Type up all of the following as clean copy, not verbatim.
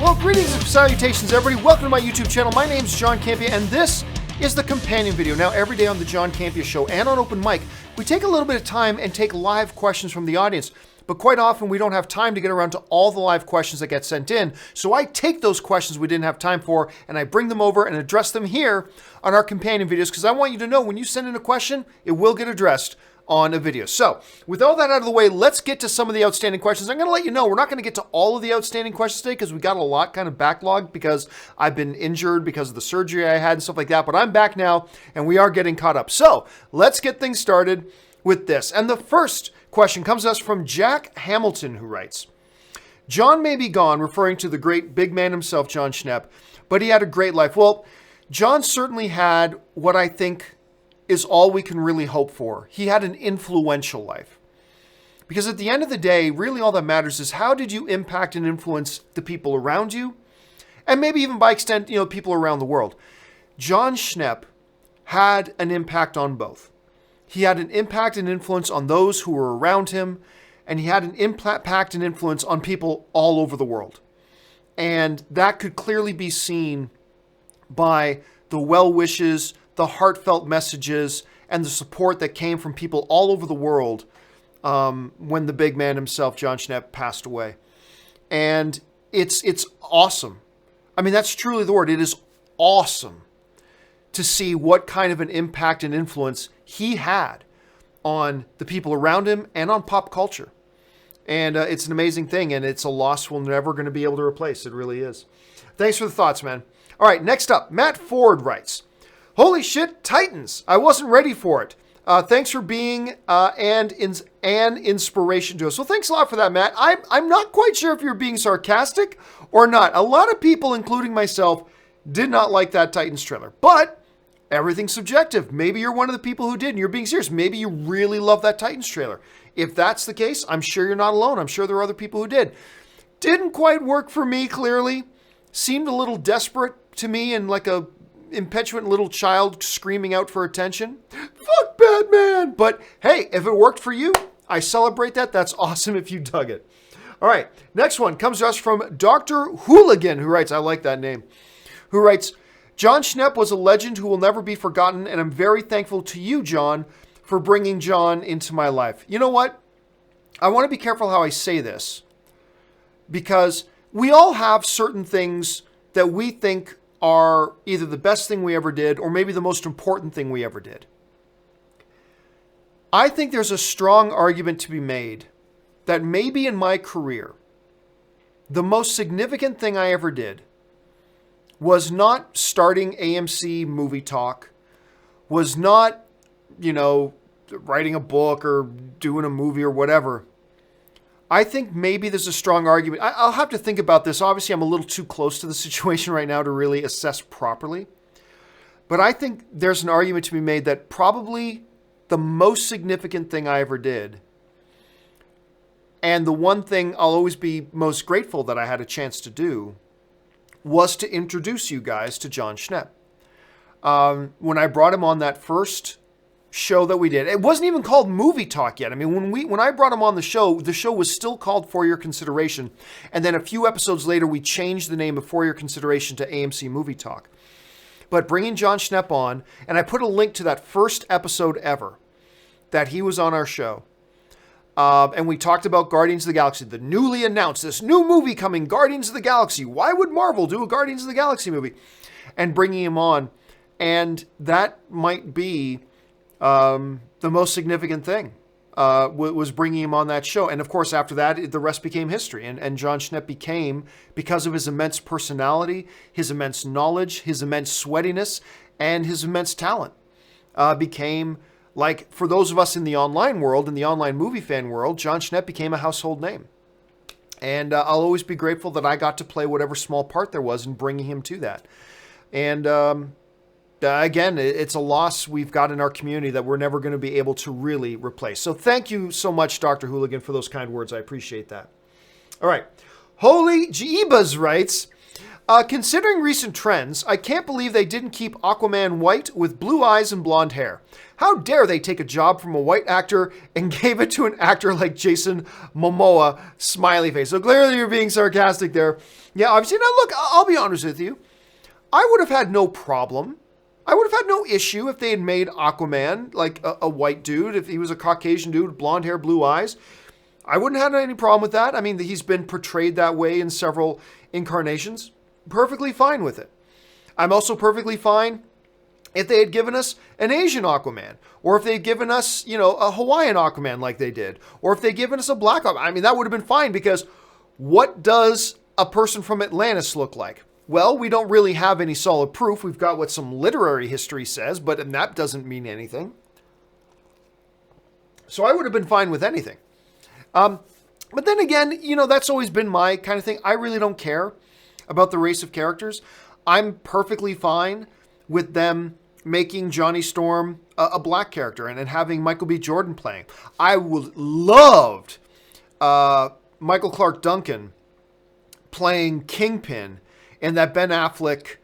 Well, greetings and salutations, everybody. Welcome to my YouTube channel. My name's Jon Campea, and this is the companion video. Now, every day on the Jon Campea Show and on Open Mic, we take a little bit of time and take live questions from the audience. But quite often, we don't have time to get around to all the live questions that get sent in. So I take those questions we didn't have time for, and I bring them over and address them here on our companion videos, because I want you to know when you send in a question, it will get addressed on a video. So with all that out of the way, let's get to some of the outstanding questions. I'm going to let you know we're not going to get to all of the outstanding questions today because we got a lot kind of backlogged because I've been injured because of the surgery I had and stuff like that. But I'm back now and we are getting caught up. So let's get things started with this. And the first question comes to us from Jack Hamilton, who writes, John may be gone, referring to the great big man himself, Jon Schnepp, but he had a great life. Well, John certainly had what I think is all we can really hope for. He had an influential life. Because at the end of the day, really all that matters is how did you impact and influence the people around you? And maybe even by extent, people around the world. Jon Schnepp had an impact on both. He had an impact and influence on those who were around him, and he had an impact and influence on people all over the world. And that could clearly be seen by the well wishes, the heartfelt messages, and the support that came from people all over the world when the big man himself, Jon Schnepp, passed away. And it's awesome. I mean, that's truly the word. It is awesome to see what kind of an impact and influence he had on the people around him and on pop culture. And it's an amazing thing, and it's a loss we're never going to be able to replace. It really is. Thanks for the thoughts, man. All right, next up, Matt Ford writes, holy shit, Titans. I wasn't ready for it. Thanks for being an inspiration to us. So thanks a lot for that, Matt. I'm not quite sure if you're being sarcastic or not. A lot of people, including myself, did not like that Titans trailer. But everything's subjective. Maybe you're one of the people who did, and you're being serious. Maybe you really love that Titans trailer. If that's the case, I'm sure you're not alone. I'm sure there are other people who did. Didn't quite work for me, clearly. Seemed a little desperate to me and like a impetuous little child screaming out for attention. Fuck Batman! But hey, if it worked for you, I celebrate that. That's awesome if you dug it. All right, next one comes to us from Dr. Hooligan, who writes, I like that name, who writes, Jon Schnepp was a legend who will never be forgotten, and I'm very thankful to you, John, for bringing John into my life. You know what? I want to be careful how I say this, because we all have certain things that we think are either the best thing we ever did or maybe the most important thing we ever did. I think there's a strong argument to be made that maybe in my career, the most significant thing I ever did was not starting AMC Movie Talk, was not, writing a book or doing a movie or whatever. I think maybe there's a strong argument. I'll have to think about this. Obviously, I'm a little too close to the situation right now to really assess properly. But I think there's an argument to be made that probably the most significant thing I ever did, and the one thing I'll always be most grateful that I had a chance to do, was to introduce you guys to Jon Schnepp. When I brought him on that first show that we did, it wasn't even called Movie Talk yet. I mean, when I brought him on the show was still called For Your Consideration. And then a few episodes later, we changed the name of For Your Consideration to AMC Movie Talk. But bringing Jon Schnepp on, and I put a link to that first episode ever that he was on our show. And we talked about Guardians of the Galaxy, the newly announced, this new movie coming, Guardians of the Galaxy. Why would Marvel do a Guardians of the Galaxy movie? And bringing him on. And that might be the most significant thing, was bringing him on that show. And of course, after that, the rest became history. And Jon Schnepp became, because of his immense personality, his immense knowledge, his immense sweatiness, and his immense talent, became, like, for those of us in the online world, in the online movie fan world, Jon Schnepp became a household name. And I'll always be grateful that I got to play whatever small part there was in bringing him to that. And again, it's a loss we've got in our community that we're never going to be able to really replace. So thank you so much, Dr. Hooligan, for those kind words. I appreciate that. All right. Holy Jeebas writes, Considering recent trends, I can't believe they didn't keep Aquaman white with blue eyes and blonde hair. How dare they take a job from a white actor and gave it to an actor like Jason Momoa, smiley face. So clearly you're being sarcastic there. Yeah, obviously. Now look, I'll be honest with you. I would have had no problem. I would have had no issue if they had made Aquaman like a white dude, if he was a Caucasian dude, blonde hair, blue eyes. I wouldn't have had any problem with that. I mean, he's been portrayed that way in several incarnations. Perfectly fine with it. I'm also perfectly fine if they had given us an Asian Aquaman, or if they had given us, a Hawaiian Aquaman like they did, or if they'd given us a black Aquaman. I mean, that would have been fine, because what does a person from Atlantis look like? Well, we don't really have any solid proof. We've got what some literary history says, but that doesn't mean anything. So I would have been fine with anything. But then again, that's always been my kind of thing. I really don't care about the race of characters. I'm perfectly fine with them making Johnny Storm a black character and then having Michael B. Jordan playing. I would loved Michael Clark Duncan playing Kingpin in that Ben Affleck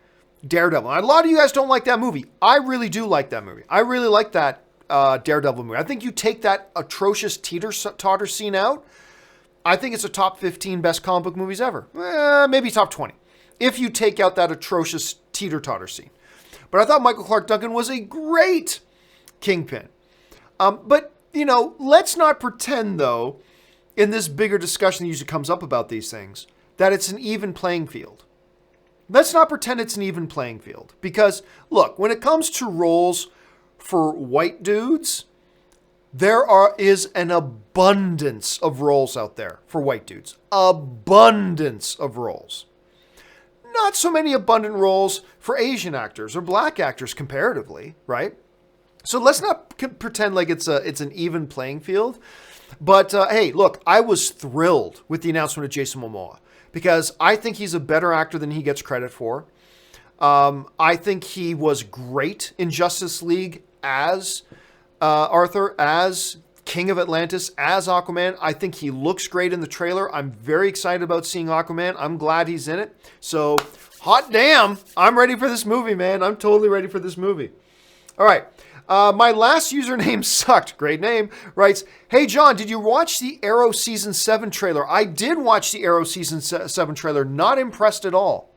Daredevil. A lot of you guys don't like that movie. I really do like that movie. I really like that Daredevil movie. I think you take that atrocious teeter-totter scene out, I think it's a top 15 best comic book movies ever. Maybe top 20. If you take out that atrocious teeter-totter scene. But I thought Michael Clark Duncan was a great Kingpin. But, let's not pretend, though, in this bigger discussion that usually comes up about these things, that it's an even playing field. Let's not pretend it's an even playing field. Because, look, when it comes to roles for white dudes, there is an abundance of roles out there for white dudes. Abundance of roles. Not so many abundant roles for Asian actors or black actors comparatively, right? So let's not pretend like it's an even playing field. But hey, look, I was thrilled with the announcement of Jason Momoa because I think he's a better actor than he gets credit for. I think he was great in Justice League as Arthur, as King of Atlantis, as Aquaman. I think he looks great in the trailer. I'm very excited about seeing Aquaman. I'm glad he's in it. So, hot damn, I'm ready for this movie, man. I'm totally ready for this movie. All right. My last username sucked. Great name. Writes, hey, John, did you watch the Arrow Season 7 trailer? I did watch the Arrow Season 7 trailer. Not impressed at all.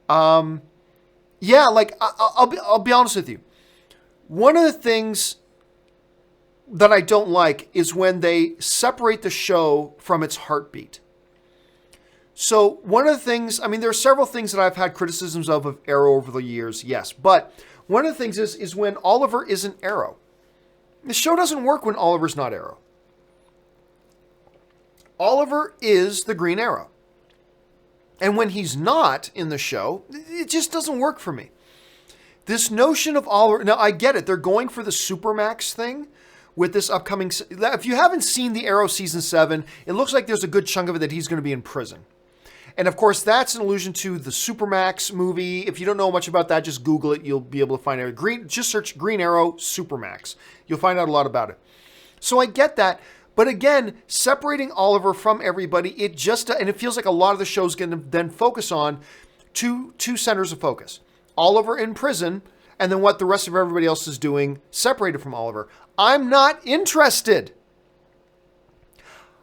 Yeah, like, I'll be honest with you. One of the things that I don't like is when they separate the show from its heartbeat. So one of the things, I mean, there are several things that I've had criticisms of Arrow over the years, yes. But one of the things is when Oliver isn't Arrow. The show doesn't work when Oliver's not Arrow. Oliver is the Green Arrow. And when he's not in the show, it just doesn't work for me. This notion of Oliver, now I get it, they're going for the Supermax thing with this upcoming, if you haven't seen the Arrow Season 7, it looks like there's a good chunk of it that he's going to be in prison. And of course, that's an allusion to the Supermax movie. If you don't know much about that, just Google it. You'll be able to find it. Just search Green Arrow Supermax. You'll find out a lot about it. So I get that. But again, separating Oliver from everybody, and it feels like a lot of the show's going to then focus on two centers of focus. Oliver in prison, and then what the rest of everybody else is doing separated from Oliver. I'm not interested.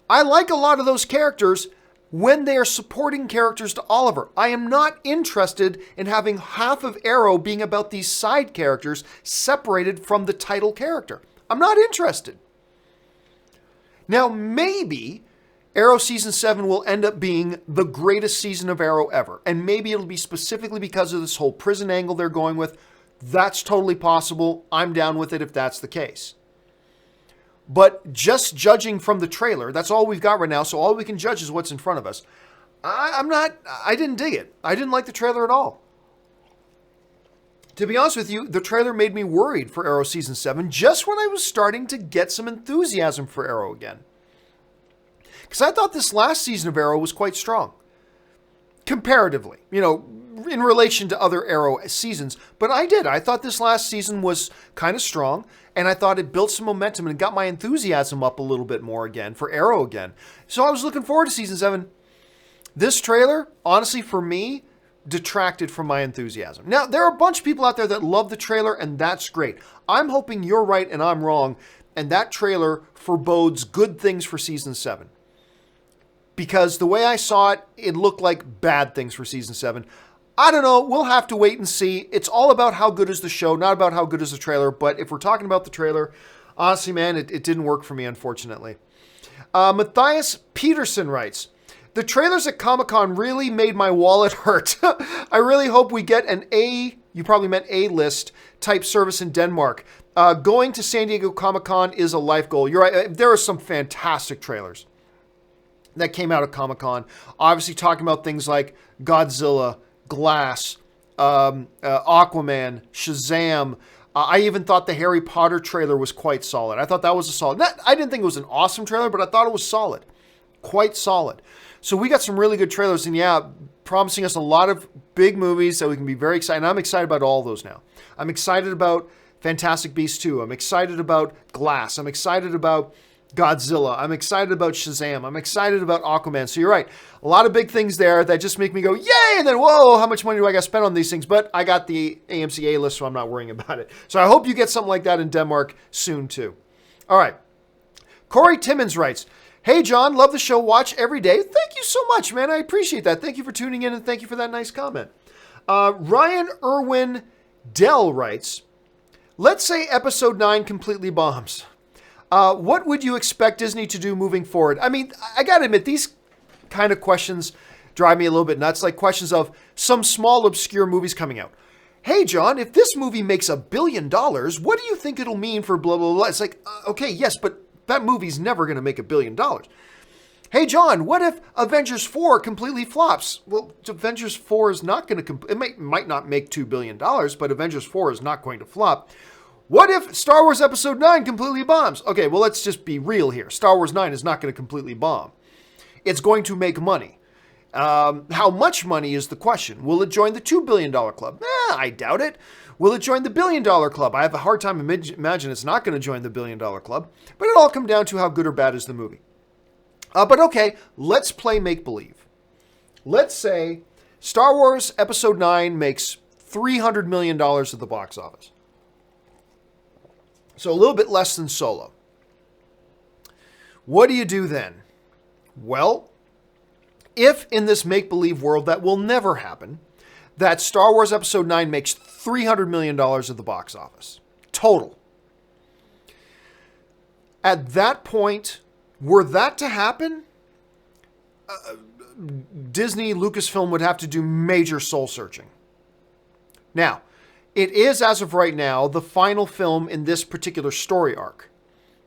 I like a lot of those characters when they are supporting characters to Oliver. I am not interested in having half of Arrow being about these side characters separated from the title character. I'm not interested. Now, maybe Arrow Season 7 will end up being the greatest season of Arrow ever. And maybe it'll be specifically because of this whole prison angle they're going with. That's totally possible. I'm down with it if that's the case. But just judging from the trailer, that's all we've got right now, so all we can judge is what's in front of us. I didn't dig it. I didn't like the trailer at all. To be honest with you, the trailer made me worried for Arrow Season 7 just when I was starting to get some enthusiasm for Arrow again. Because I thought this last season of Arrow was quite strong. Comparatively, in relation to other Arrow seasons. But I thought this last season was kind of strong. And I thought it built some momentum and got my enthusiasm up a little bit more again for Arrow again. So I was looking forward to Season 7. This trailer, honestly, for me, detracted from my enthusiasm. Now, there are a bunch of people out there that love the trailer, and that's great. I'm hoping you're right and I'm wrong, and that trailer forebodes good things for season 7. Because the way I saw it, it looked like bad things for season 7. I don't know. We'll have to wait and see. It's all about how good is the show, not about how good is the trailer. But if we're talking about the trailer, honestly, man, it didn't work for me, unfortunately. Matthias Peterson writes, the trailers at Comic-Con really made my wallet hurt. I really hope we get an A, you probably meant A-list type service in Denmark. Going to San Diego Comic-Con is a life goal. You're right. There are some fantastic trailers that came out of Comic-Con. Obviously talking about things like Godzilla, Glass, Aquaman, Shazam. I even thought the Harry Potter trailer was quite solid. I thought that was a solid. I didn't think it was an awesome trailer, but I thought it was solid. Quite solid. So we got some really good trailers, and yeah, promising us a lot of big movies that we can be very excited. And I'm excited about all those now. I'm excited about Fantastic Beasts 2. I'm excited about Glass. I'm excited about Godzilla. I'm excited about Shazam. I'm excited about Aquaman. So you're right. A lot of big things there that just make me go, yay! And then, whoa, how much money do I got to spend on these things? But I got the AMC A-list, so I'm not worrying about it. So I hope you get something like that in Denmark soon, too. All right. Corey Timmons writes, hey, John, love the show. Watch every day. Thank you so much, man. I appreciate that. Thank you for tuning in, and thank you for that nice comment. Ryan Irwin Dell writes, let's say episode 9 completely bombs. What would you expect Disney to do moving forward? I mean, I got to admit, these kind of questions drive me a little bit nuts, like questions of some small, obscure movies coming out. Hey, John, if this movie makes $1 billion, what do you think it'll mean for blah, blah, blah? It's like, okay, yes, but that movie's never going to make $1 billion. Hey, John, what if Avengers 4 completely flops? Well, Avengers 4 is not going to, it might not make $2 billion, but Avengers 4 is not going to flop. What if Star Wars Episode 9 completely bombs? Okay, well, let's just be real here. Star Wars 9 is not going to completely bomb. It's going to make money. How much money is the question? Will it join the $2 billion club? I doubt it. Will it join the $1 billion club? I have a hard time imagining it's not going to join the $1 billion club. But it all comes down to how good or bad is the movie. But okay, let's play make-believe. Let's say Star Wars Episode 9 makes $300 million at the box office. So a little bit less than Solo. What do you do then? Well, if in this make-believe world that will never happen, that Star Wars Episode 9 makes $300 million at the box office. Total. At that point, were that to happen, Disney, Lucasfilm would have to do major soul searching. Now, it is, as of right now, the final film in this particular story arc.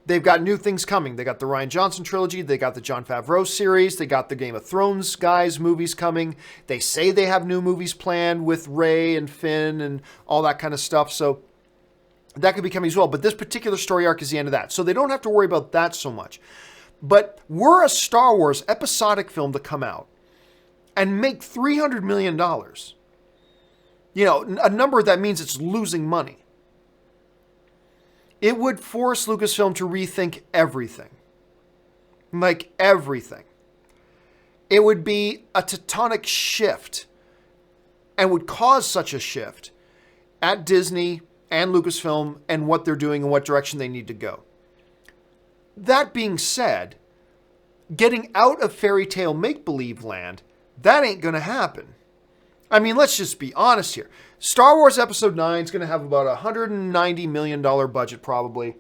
They've got new things coming. They got the Rian Johnson trilogy. They got the Jon Favreau series. They got the Game of Thrones guys movies coming. They say they have new movies planned with Rey and Finn and all that kind of stuff. So that could be coming as well. But this particular story arc is the end of that. So they don't have to worry about that so much. But were a Star Wars episodic film to come out and make $300 million, you know, a number that means it's losing money, it would force Lucasfilm to rethink everything. Like everything. It would be a tectonic shift and would cause such a shift at Disney and Lucasfilm and what they're doing and what direction they need to go. That being said, getting out of fairy tale make-believe land, that ain't going to happen. I mean, let's just be honest here. Star Wars Episode 9 is going to have about a $190 million budget probably,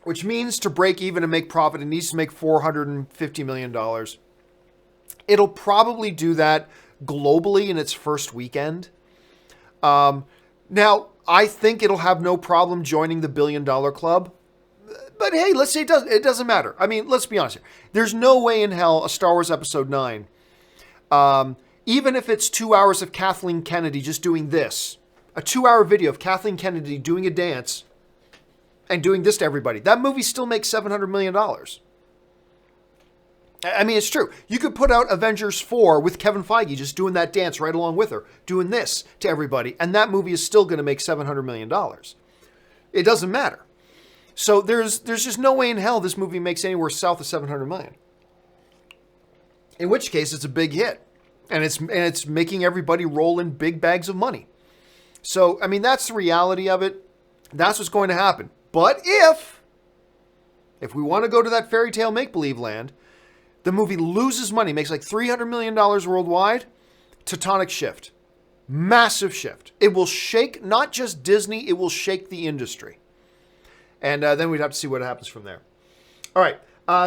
which means to break even and make profit, it needs to make $450 million. It'll probably do that globally in its first weekend. Now, I think it'll have no problem joining the $1 billion club. But hey, let's say it doesn't matter. I mean, let's be honest here. There's no way in hell a Star Wars Episode 9, even if it's 2 hours of Kathleen Kennedy just doing this, a 2-hour video of Kathleen Kennedy doing a dance and doing this to everybody, that movie still makes $700 million. I mean, it's true. You could put out Avengers 4 with Kevin Feige just doing that dance right along with her, doing this to everybody, and that movie is still going to make $700 million. It doesn't matter. So there's just no way in hell this movie makes anywhere south of $700 million. in which case it's a big hit. And it's making everybody roll in big bags of money. So, I mean, that's the reality of it. That's what's going to happen. But if we want to go to that fairy tale make-believe land, the movie loses money, makes like $300 million worldwide, tectonic shift. Massive shift. It will shake not just Disney, it will shake the industry. And then we'd have to see what happens from there. All right.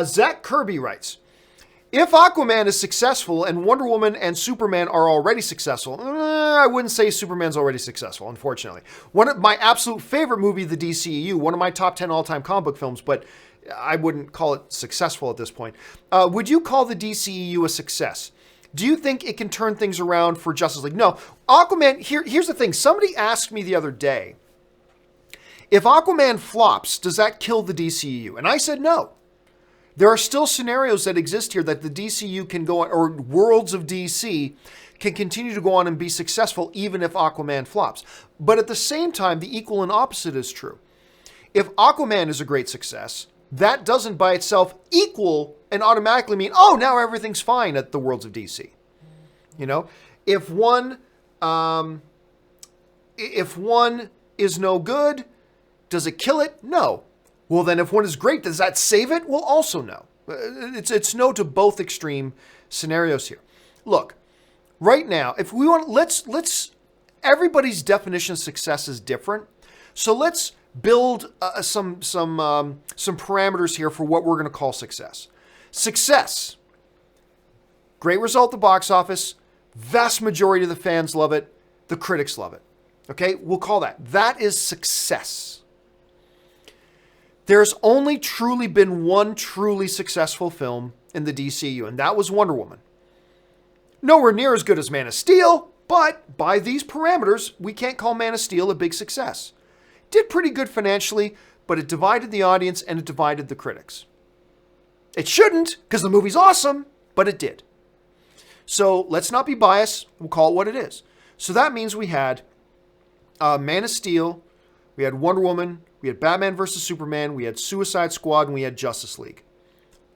Zach Kirby writes, if Aquaman is successful and Wonder Woman and Superman are already successful, I wouldn't say Superman's already successful, unfortunately. One of my absolute favorite movie, the DCEU, one of my top 10 all-time comic book films, but I wouldn't call it successful at this point. Would you call the DCEU a success? Do you think it can turn things around for Justice League? No. Aquaman, here's the thing. Somebody asked me the other day, if Aquaman flops, does that kill the DCEU? And I said no. There are still scenarios that exist here that the DCU can go on, or worlds of DC can continue to go on and be successful even if Aquaman flops. But at the same time, the equal and opposite is true. If Aquaman is a great success, that doesn't by itself equal and automatically mean, oh, now everything's fine at the worlds of DC. You know, if one is no good, does it kill it? No. Well, then if one is great, does that save it? Well, also no. It's no to both extreme scenarios here. Look, right now, if we want, let's everybody's definition of success is different. So let's build some parameters here for what we're going to call success. Success. Great result at the box office. Vast majority of the fans love it. The critics love it. Okay, we'll call that. That is success. There's only truly been one truly successful film in the DCU, and that was Wonder Woman. Nowhere near as good as Man of Steel, but by these parameters, we can't call Man of Steel a big success. Did pretty good financially, but it divided the audience and it divided the critics. It shouldn't, because the movie's awesome, but it did. So let's not be biased. We'll call it what it is. So that means we had Man of Steel, we had Wonder Woman, we had Batman vs. Superman, we had Suicide Squad, and we had Justice League.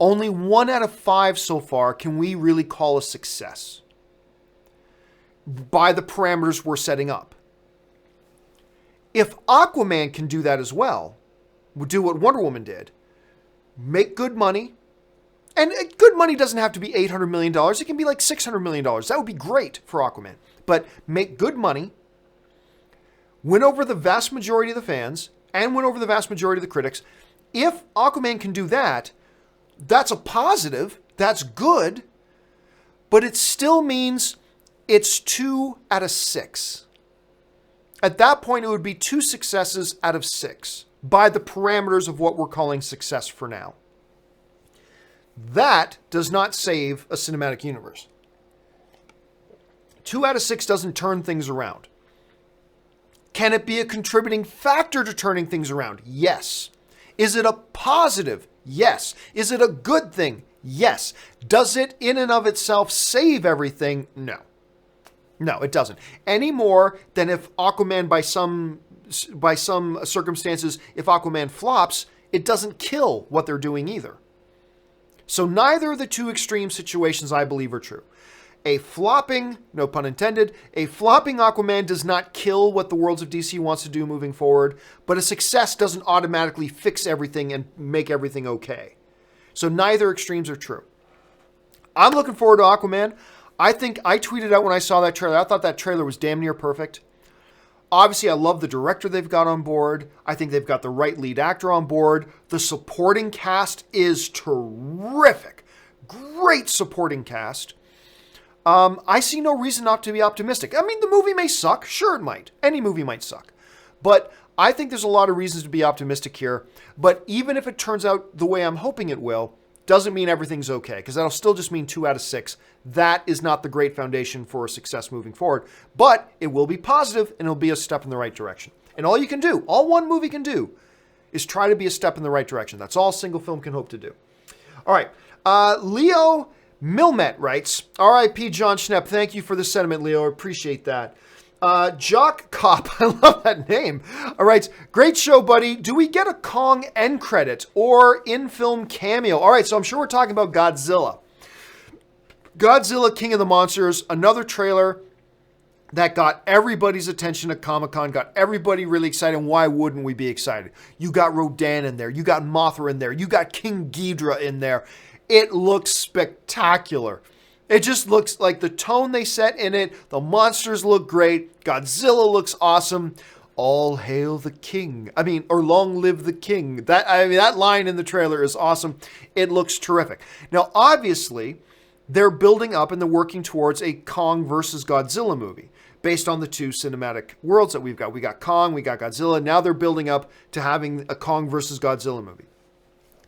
Only 1 out of 5 so far can we really call a success by the parameters we're setting up. If Aquaman can do that as well, do what Wonder Woman did, make good money, and good money doesn't have to be $800 million, it can be like $600 million. That would be great for Aquaman. But make good money, win over the vast majority of the fans, and win over the vast majority of the critics. If Aquaman can do that, that's a positive, that's good, but it still means it's 2 out of 6. At that point, it would be 2 successes out of 6 by the parameters of what we're calling success for now. That does not save a cinematic universe. 2 out of 6 doesn't turn things around. Can it be a contributing factor to turning things around? Yes. Is it a positive? Yes. Is it a good thing? Yes. Does it in and of itself save everything? No. No, it doesn't. Any more than if Aquaman, by some circumstances, if Aquaman flops, it doesn't kill what they're doing either. So neither of the two extreme situations, I believe, are true. A flopping, no pun intended, a flopping Aquaman does not kill what the worlds of DC wants to do moving forward, but a success doesn't automatically fix everything and make everything okay. So neither extremes are true. I'm looking forward to Aquaman. I think I tweeted out when I saw that trailer, I thought that trailer was damn near perfect. Obviously, I love the director they've got on board. I think they've got the right lead actor on board. The supporting cast is terrific. Great supporting cast. I see no reason not to be optimistic. I mean, the movie may suck. Sure, it might. Any movie might suck. But I think there's a lot of reasons to be optimistic here. But even if it turns out the way I'm hoping it will, doesn't mean everything's okay, because that'll still just mean 2 out of 6. That is not the great foundation for a success moving forward. But it will be positive, and it'll be a step in the right direction. And all you can do, all one movie can do, is try to be a step in the right direction. That's all a single film can hope to do. All right. Leo Milmet writes, R.I.P. Jon Schnepp. Thank you for the sentiment, Leo. I appreciate that. Jock Cop, I love that name, writes, great show, buddy. Do we get a Kong end credit or in-film cameo? All right, so I'm sure we're talking about Godzilla. Godzilla, King of the Monsters, another trailer that got everybody's attention at Comic-Con, got everybody really excited. And why wouldn't we be excited? You got Rodan in there. You got Mothra in there. You got King Ghidorah in there. It looks spectacular. It just looks like the tone they set in it. The monsters look great. Godzilla looks awesome. All hail the king. Or long live the king. That line in the trailer is awesome. It looks terrific. Now, obviously, they're building up and they're working towards a Kong versus Godzilla movie based on the two cinematic worlds that we've got. We got Kong, we got Godzilla. Now they're building up to having a Kong versus Godzilla movie.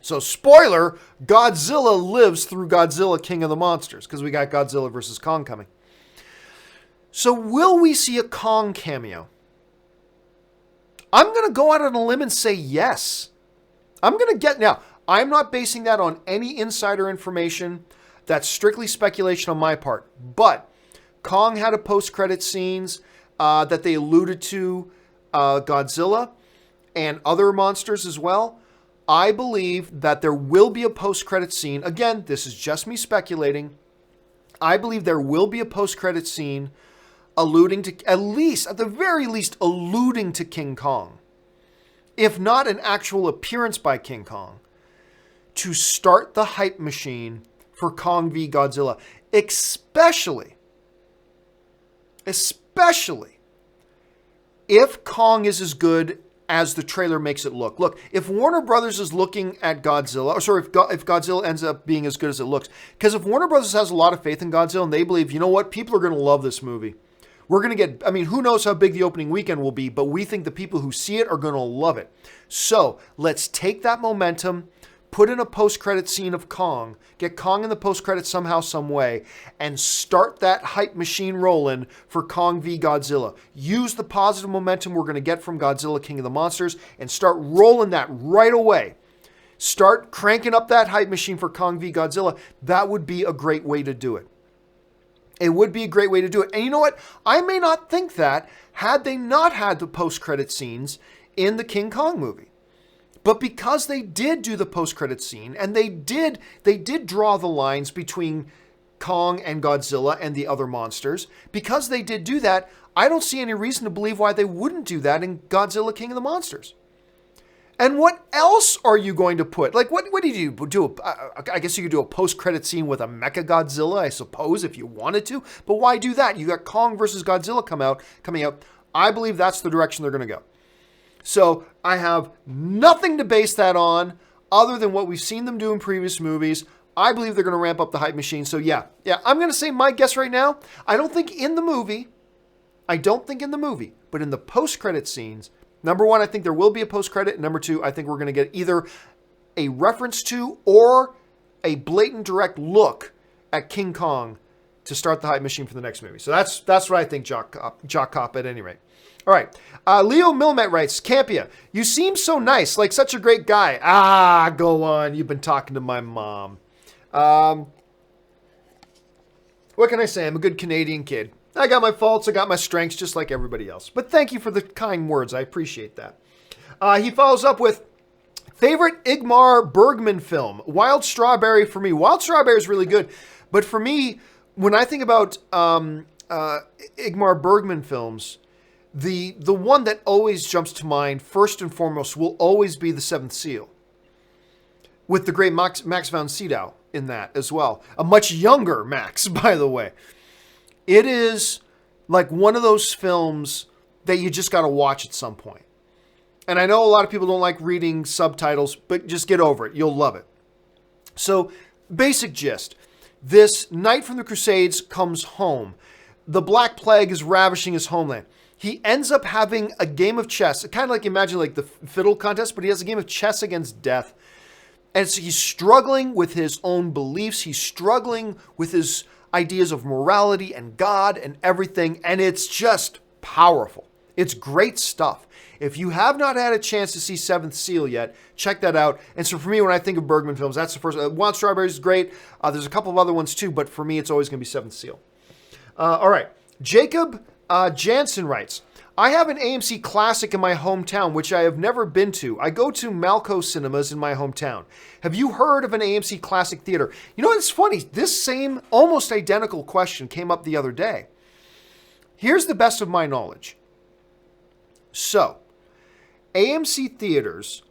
So, spoiler, Godzilla lives through Godzilla, King of the Monsters, because we got Godzilla versus Kong coming. So, will we see a Kong cameo? I'm going to go out on a limb and say yes. Now, I'm not basing that on any insider information. That's strictly speculation on my part. But Kong had a post-credit scenes that they alluded to Godzilla and other monsters as well. I believe that there will be a post-credit scene. Again, this is just me speculating. I believe there will be a post-credit scene alluding to, at the very least, alluding to King Kong. If not an actual appearance by King Kong, to start the hype machine for Kong v Godzilla. Especially if Kong is as good as the trailer makes it look. Look, if Warner Brothers is looking at Godzilla, if Godzilla ends up being as good as it looks, because if Warner Brothers has a lot of faith in Godzilla and they believe, you know what, people are going to love this movie. We're going to get, who knows how big the opening weekend will be, but we think the people who see it are going to love it. So let's take that momentum, put in a post-credit scene of Kong, get Kong in the post-credit somehow, some way, and start that hype machine rolling for Kong v Godzilla. Use the positive momentum we're going to get from Godzilla, King of the Monsters, and start rolling that right away. Start cranking up that hype machine for Kong v Godzilla. That would be a great way to do it. It would be a great way to do it. And you know what? I may not think that had they not had the post-credit scenes in the King Kong movie. But because they did do the post-credit scene, and they did draw the lines between Kong and Godzilla and the other monsters, because they did do that, I don't see any reason to believe why they wouldn't do that in Godzilla, King of the Monsters. And what else are you going to put? Like, what do you do? I guess you could do a post-credit scene with a Mecha Godzilla, I suppose, if you wanted to. But why do that? You got Kong versus Godzilla coming out. I believe that's the direction they're going to go. So I have nothing to base that on other than what we've seen them do in previous movies. I believe they're going to ramp up the hype machine. So yeah, I'm going to say my guess right now. I don't think in the movie, but in the post-credit scenes, number one, I think there will be a post-credit. Number two, I think we're going to get either a reference to or a blatant direct look at King Kong to start the hype machine for the next movie. So that's what I think, Jock Cop, at any rate. All right. Leo Milmet writes, Campea, you seem so nice, like such a great guy. Go on. You've been talking to my mom. What can I say? I'm a good Canadian kid. I got my faults, I got my strengths, just like everybody else. But thank you for the kind words. I appreciate that. He follows up with, favorite Ingmar Bergman film? Wild Strawberry for me. Wild Strawberry is really good. But for me, when I think about Ingmar Bergman films, the one that always jumps to mind, first and foremost, will always be The Seventh Seal. With the great Max von Sydow in that as well. A much younger Max, by the way. It is like one of those films that you just got to watch at some point. And I know a lot of people don't like reading subtitles, but just get over it. You'll love it. So, basic gist. This knight from the Crusades comes home. The Black Plague is ravishing his homeland. He ends up having a game of chess. Kind of like, imagine like the fiddle contest, but he has a game of chess against death. And so he's struggling with his own beliefs. He's struggling with his ideas of morality and God and everything. And it's just powerful. It's great stuff. If you have not had a chance to see Seventh Seal yet, check that out. And so for me, when I think of Bergman films, that's the first. Wild Strawberry is great. There's a couple of other ones too, but for me, it's always going to be Seventh Seal. All right. Jacob Jansen writes, I have an AMC Classic in my hometown, which I have never been to. I go to Malco Cinemas in my hometown. Have you heard of an AMC Classic theater? You know, it's funny. This same, almost identical question came up the other day. Here's the best of my knowledge. So, AMC Theaters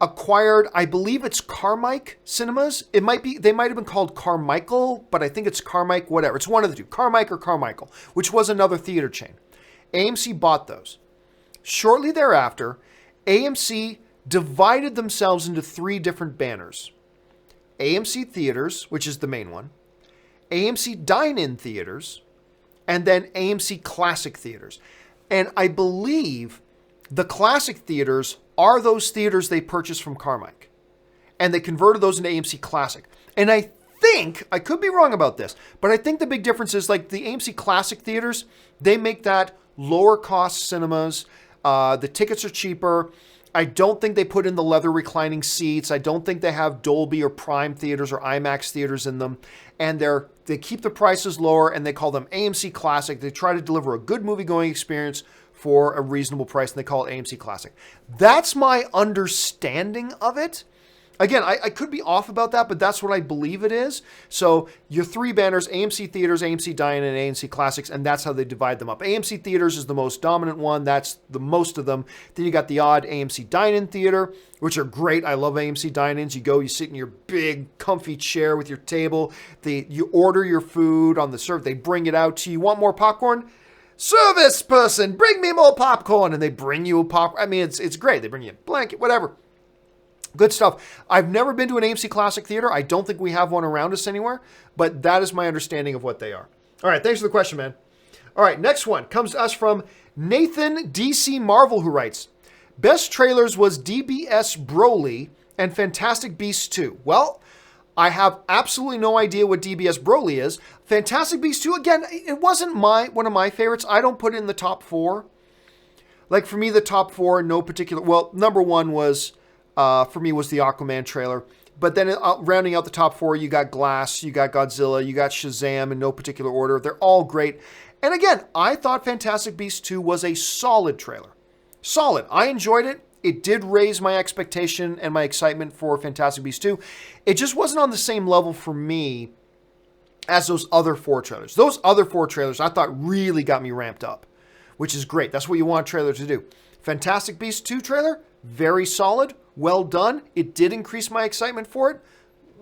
acquired, I believe it's Carmike Cinemas. They might have been called Carmichael, but I think it's Carmike, whatever. It's one of the two, Carmike or Carmichael, which was another theater chain. AMC bought those. Shortly thereafter, AMC divided themselves into 3 different banners. AMC Theaters, which is the main one, AMC Dine-In Theaters, and then AMC Classic Theaters. And I believe the Classic Theaters are those theaters they purchased from Carmike. And they converted those into AMC Classic. And I think, I could be wrong about this, but I think the big difference is like the AMC Classic Theaters, they make that lower cost cinemas. The tickets are cheaper. I don't think they put in the leather reclining seats. I don't think they have Dolby or Prime theaters or IMAX theaters in them. And they keep the prices lower and they call them AMC Classic. They try to deliver a good movie-going experience for a reasonable price, and they call it AMC Classic. That's my understanding of it. Again, I could be off about that, but that's what I believe it is. So your 3 banners, AMC Theaters, AMC Dine-In, and AMC Classics, and that's how they divide them up. AMC Theaters is the most dominant one. That's the most of them. Then you got the odd AMC Dine-In Theater, which are great. I love AMC Dine-Ins. You go, you sit in your big, comfy chair with your table. You order your food on the serve. They bring it out to you. Want more popcorn? Service person, bring me more popcorn. And they bring you a popcorn. I mean, it's great. They bring you a blanket, whatever. Good stuff. I've never been to an AMC Classic theater. I don't think we have one around us anywhere, but that is my understanding of what they are. All right, thanks for the question, man. All right, next one comes to us from Nathan DC Marvel, who writes, best trailers was DBS Broly and Fantastic Beasts 2. Well, I have absolutely no idea what DBS Broly is. Fantastic Beasts 2, again, it wasn't one of my favorites. I don't put it in the top 4. Like for me, the top 4, no particular, well, number 1 was... for me was the Aquaman trailer. But then rounding out the top 4, you got Glass, you got Godzilla, you got Shazam in no particular order. They're all great. And again, I thought Fantastic Beasts 2 was a solid trailer. Solid. I enjoyed it. It did raise my expectation and my excitement for Fantastic Beasts 2. It just wasn't on the same level for me as those other 4 trailers. Those other 4 trailers I thought really got me ramped up, which is great. That's what you want a trailer to do. Fantastic Beasts 2 trailer, very solid. Well done. It did increase my excitement for it,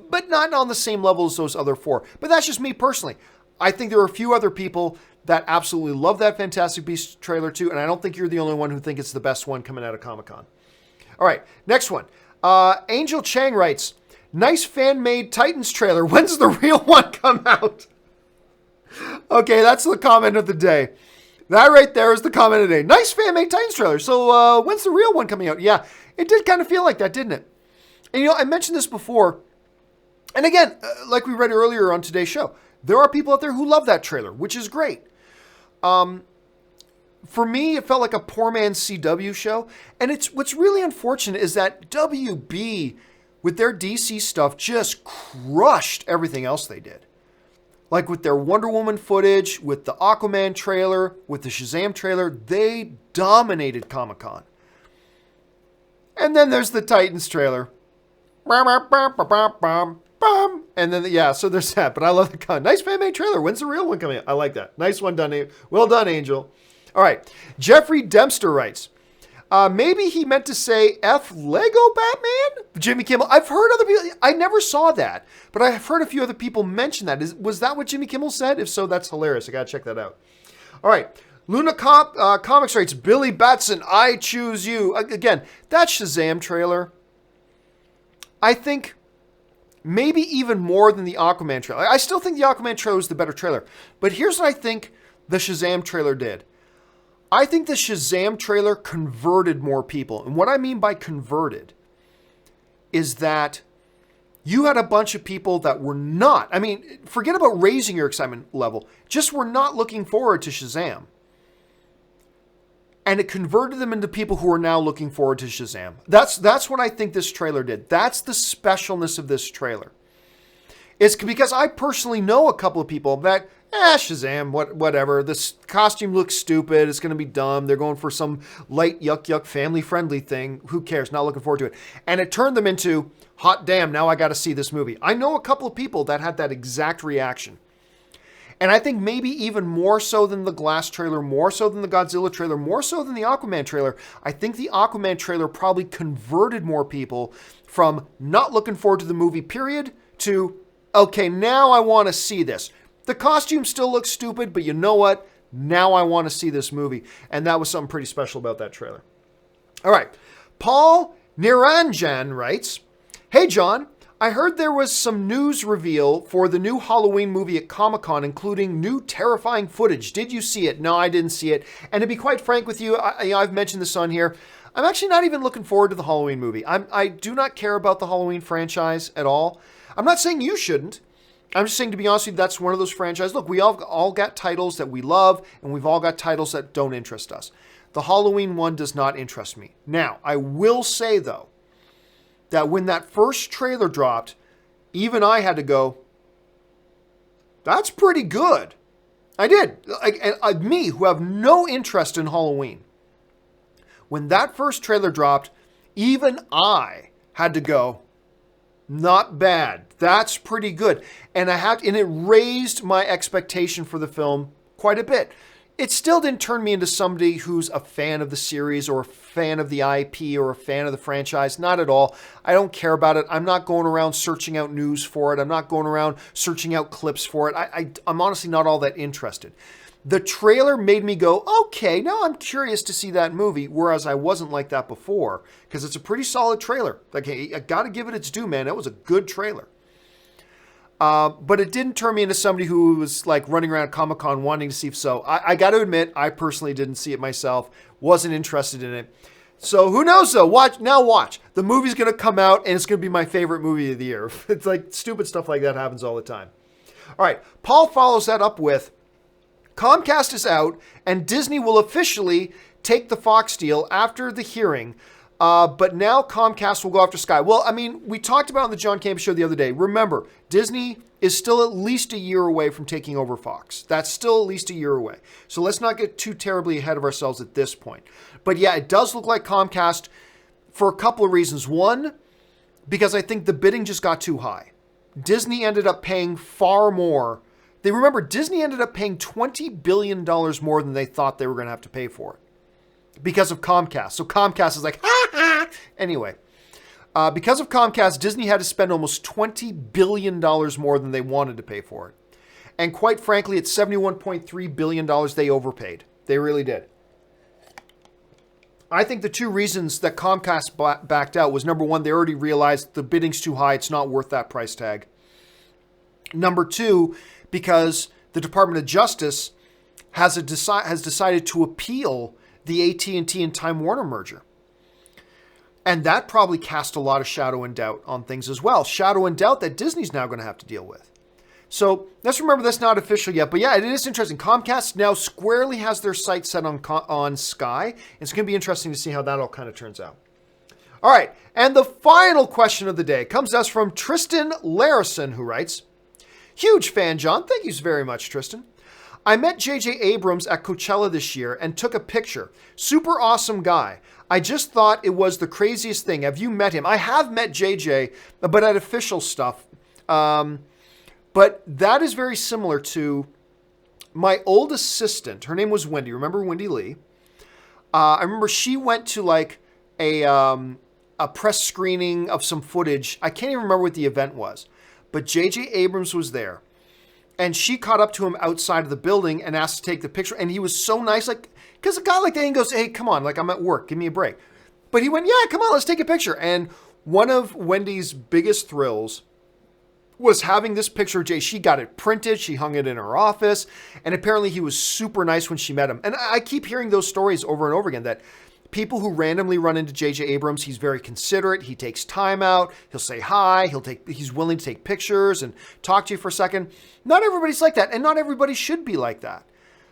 but not on the same level as those other 4. But that's just me personally. I think there are a few other people that absolutely love that Fantastic Beasts trailer too, and I don't think you're the only one who think it's the best one coming out of Comic-Con. All right, next one. Angel Chang writes, nice fan-made Titans trailer. When's the real one come out? Okay, that's the comment of the day. That right there is the comment of the day. Nice fan-made Titans trailer. So when's the real one coming out? Yeah, it did kind of feel like that, didn't it? And you know, I mentioned this before. And again, like we read earlier on today's show, there are people out there who love that trailer, which is great. For me, it felt like a poor man's CW show. And what's really unfortunate is that WB, with their DC stuff, just crushed everything else they did. Like with their Wonder Woman footage, with the Aquaman trailer, with the Shazam trailer, they dominated Comic-Con. And then there's the Titans trailer. And then, yeah, so there's that. But I love the con. Nice fan-made trailer. When's the real one coming out? I like that. Nice one done. Well done, Angel. All right. Jeffrey Dempster writes, maybe he meant to say F Lego Batman? Jimmy Kimmel. I've heard other people. I never saw that, but I've heard a few other people mention that. Was that what Jimmy Kimmel said? If so, that's hilarious. I got to check that out. All right. Luna Comics writes, Billy Batson, I choose you. Again, that Shazam trailer, I think maybe even more than the Aquaman trailer. I still think the Aquaman trailer was the better trailer. But here's what I think the Shazam trailer did. I think the Shazam trailer converted more people. And what I mean by converted is that you had a bunch of people that were not, I mean, forget about raising your excitement level, just were not looking forward to Shazam. And it converted them into people who are now looking forward to Shazam. That's what I think this trailer did. That's the specialness of this trailer. It's because I personally know a couple of people that Shazam, whatever. This costume looks stupid. It's going to be dumb. They're going for some light, yuck, family-friendly thing. Who cares? Not looking forward to it. And it turned them into, hot damn, now I got to see this movie. I know a couple of people that had that exact reaction. And I think maybe even more so than the Glass trailer, more so than the Godzilla trailer, more so than the Aquaman trailer, I think the Aquaman trailer probably converted more people from not looking forward to the movie, period, to, okay, now I want to see this. The costume still looks stupid, but you know what? Now I want to see this movie. And that was something pretty special about that trailer. All right. Paul Niranjan writes, "Hey, John. I heard there was some news reveal for the new Halloween movie at Comic-Con, including new terrifying footage. Did you see it?" No, I didn't see it. And to be quite frank with you, I've mentioned this on here. I'm actually not even looking forward to the Halloween movie. I do not care about the Halloween franchise at all. I'm not saying you shouldn't. I'm just saying, to be honest with you, that's one of those franchises. Look, we all got titles that we love, and we've all got titles that don't interest us. The Halloween one does not interest me. Now, I will say, though, that when that first trailer dropped, even I had to go, that's pretty good. I did. Me, who have no interest in Halloween. When that first trailer dropped, even I had to go, not bad. That's pretty good. And it raised my expectation for the film quite a bit. It still didn't turn me into somebody who's a fan of the series or a fan of the IP or a fan of the franchise. Not at all. I don't care about it. I'm not going around searching out news for it. I'm not going around searching out clips for it. I'm honestly not all that interested. The trailer made me go, okay, now I'm curious to see that movie, whereas I wasn't like that before, because it's a pretty solid trailer. Like, I got to give it its due, man. That was a good trailer. But it didn't turn me into somebody who was like running around Comic-Con wanting to see. So I got to admit, I personally didn't see it myself. Wasn't interested in it. So who knows though? Watch. The movie's going to come out and it's going to be my favorite movie of the year. It's like stupid stuff like that happens all the time. All right. Paul follows that up with, Comcast is out and Disney will officially take the Fox deal after the hearing. But now Comcast will go after Sky. Well, I mean, we talked about it on the Jon Campea show the other day. Remember, Disney is still at least a year away from taking over Fox. That's still at least a year away. So let's not get too terribly ahead of ourselves at this point. But yeah, it does look like Comcast for a couple of reasons. One, because I think the bidding just got too high. Disney ended up paying far more. Disney ended up paying $20 billion more than they thought they were going to have to pay for it, because of Comcast. So Comcast is like, ha ha. Anyway, because of Comcast, Disney had to spend almost $20 billion more than they wanted to pay for it. And quite frankly, at $71.3 billion, they overpaid. They really did. I think the two reasons that Comcast backed out was, number one, they already realized the bidding's too high. It's not worth that price tag. Number two, because the Department of Justice has decided to appeal the AT&T and Time Warner merger. And that probably cast a lot of shadow and doubt on things as well. Shadow and doubt that Disney's now going to have to deal with. So let's remember that's not official yet. But yeah, it is interesting. Comcast now squarely has their sights set on Sky. It's going to be interesting to see how that all kind of turns out. All right. And the final question of the day comes to us from Tristan Larison, who writes, "Huge fan, John. Thank you very much, Tristan. I met J.J. Abrams at Coachella this year and took a picture. Super awesome guy. I just thought it was the craziest thing. Have you met him?" I have met JJ, but at official stuff. But that is very similar to my old assistant. Her name was Wendy. Remember Wendy Lee? I remember she went to like a press screening of some footage. I can't even remember what the event was, but J.J. Abrams was there. And she caught up to him outside of the building and asked to take the picture. And he was so nice, like, because a guy like that, he goes, "Hey, come on, like I'm at work, give me a break." But he went, "Yeah, come on, let's take a picture." And one of Wendy's biggest thrills was having this picture of Jay. She got it printed, she hung it in her office, and apparently he was super nice when she met him. And I keep hearing those stories over and over again, that people who randomly run into J.J. Abrams, he's very considerate. He takes time out. He'll say hi. He's willing to take pictures and talk to you for a second. Not everybody's like that, and not everybody should be like that.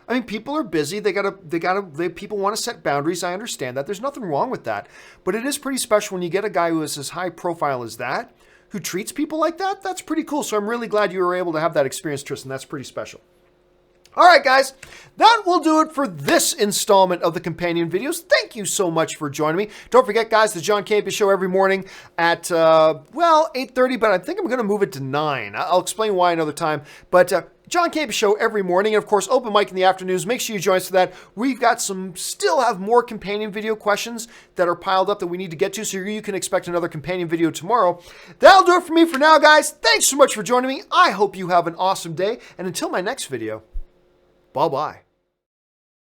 I mean, people are busy. People want to set boundaries. I understand that. There's nothing wrong with that. But it is pretty special when you get a guy who is as high profile as that, who treats people like that. That's pretty cool. So I'm really glad you were able to have that experience, Tristan. That's pretty special. All right, guys, that will do it for this installment of the companion videos. Thank you so much for joining me. Don't forget, guys, the Jon Campea Show every morning at, 8:30, but I think I'm going to move it to 9. I'll explain why another time. But Jon Campea Show every morning, and of course, open mic in the afternoons. Make sure you join us for that. We've got still have more companion video questions that are piled up that we need to get to, so you can expect another companion video tomorrow. That'll do it for me for now, guys. Thanks so much for joining me. I hope you have an awesome day, and until my next video, bye-bye.